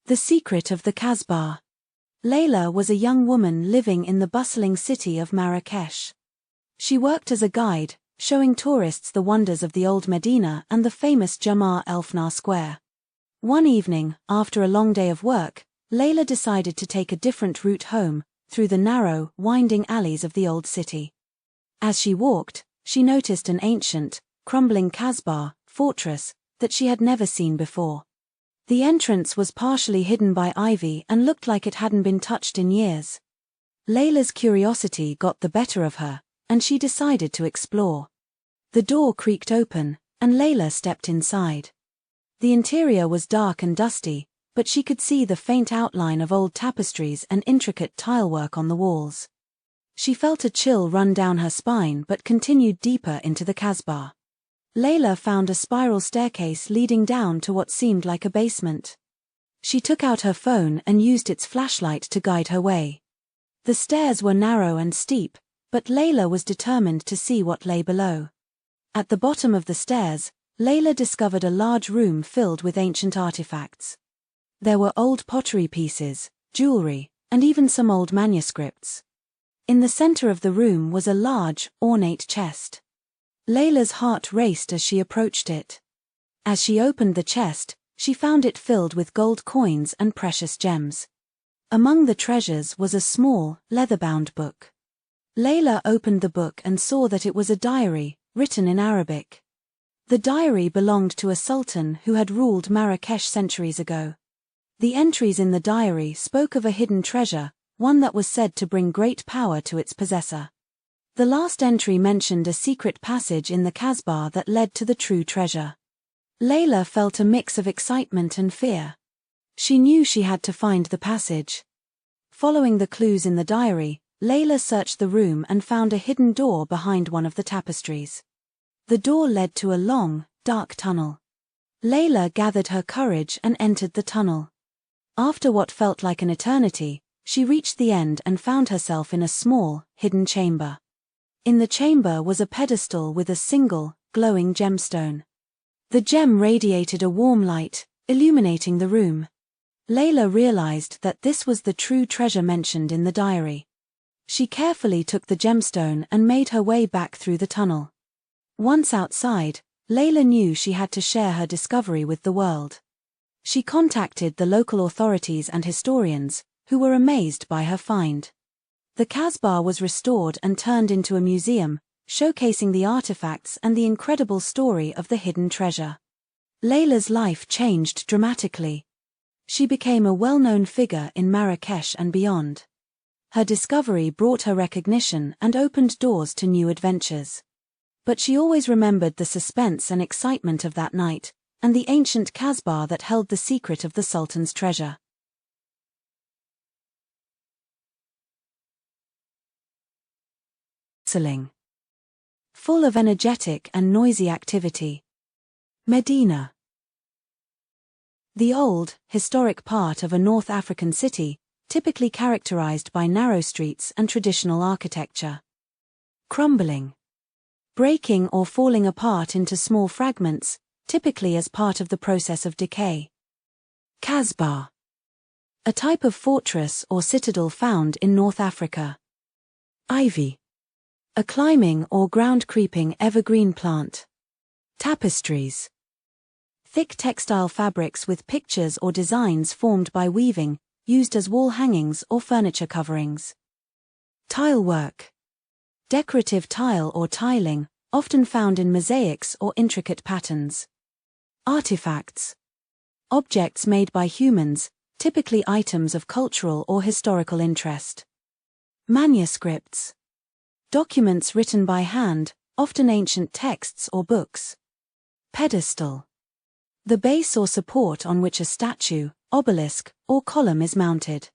The secret of the Kasbah. Leila was a young woman living in the bustling city of Marrakech. She worked as a guide, showing tourists the wonders of the old Medina and the famous Jamar el-Fnar Square. One evening, after a long day of work, Leila decided to take a different route home, through the narrow, winding alleys of the old city. As she walked, she noticed an ancient, crumbling Kasbah fortress that she had never seen before. The entrance was partially hidden by ivy and looked like it hadn't been touched in years. Leila's curiosity got the better of her, and she decided to explore. The door creaked open, and Leila stepped inside. The interior was dark and dusty, but she could see the faint outline of old tapestries and intricate tilework on the walls. She felt a chill run down her spine but continued deeper into the Kasbah. Leila found a spiral staircase leading down to what seemed like a basement. She took out her phone and used its flashlight to guide her way. The stairs were narrow and steep, but Leila was determined to see what lay below. At the bottom of the stairs, Leila discovered a large room filled with ancient artifacts. There were old pottery pieces, jewelry, and even some old manuscripts. In the center of the room was a large, ornate chest. Leila's heart raced as she approached it. As she opened the chest, she found it filled with gold coins and precious gems. Among the treasures was a small, leather-bound book. Leila opened the book and saw that it was a diary, written in Arabic. The diary belonged to a sultan who had ruled Marrakech centuries ago. The entries in the diary spoke of a hidden treasure, one that was said to bring great power to its possessor. The last entry mentioned a secret passage in the Kasbah that led to the true treasure. Leila felt a mix of excitement and fear. She knew she had to find the passage. Following the clues in the diary, Leila searched the room and found a hidden door behind one of the tapestries. The door led to a long, dark tunnel. Leila gathered her courage and entered the tunnel. After what felt like an eternity, she reached the end and found herself in a small, hidden chamber. In the chamber was a pedestal with a single, glowing gemstone. The gem radiated a warm light, illuminating the room. Leila realized that this was the true treasure mentioned in the diary. She carefully took the gemstone and made her way back through the tunnel. Once outside, Leila knew she had to share her discovery with the world. She contacted the local authorities and historians, who were amazed by her find. The Kasbah was restored and turned into a museum, showcasing the artifacts and the incredible story of the hidden treasure. Leila's life changed dramatically. She became a well-known figure in Marrakech and beyond. Her discovery brought her recognition and opened doors to new adventures. But she always remembered the suspense and excitement of that night, and the ancient Kasbah that held the secret of the Sultan's treasure. Full of energetic and noisy activity. Medina. The old, historic part of a North African city, typically characterized by narrow streets and traditional architecture. Crumbling. Breaking or falling apart into small fragments, typically as part of the process of decay. Kasbah. A type of fortress or citadel found in North Africa. Ivy. A climbing or ground-creeping evergreen plant. Tapestries. Thick textile fabrics with pictures or designs formed by weaving, used as wall hangings or furniture coverings. Tile work. Decorative tile or tiling, often found in mosaics or intricate patterns. Artifacts. Objects made by humans, typically items of cultural or historical interest. Manuscripts. Documents written by hand, often ancient texts or books. Pedestal. The base or support on which a statue, obelisk, or column is mounted.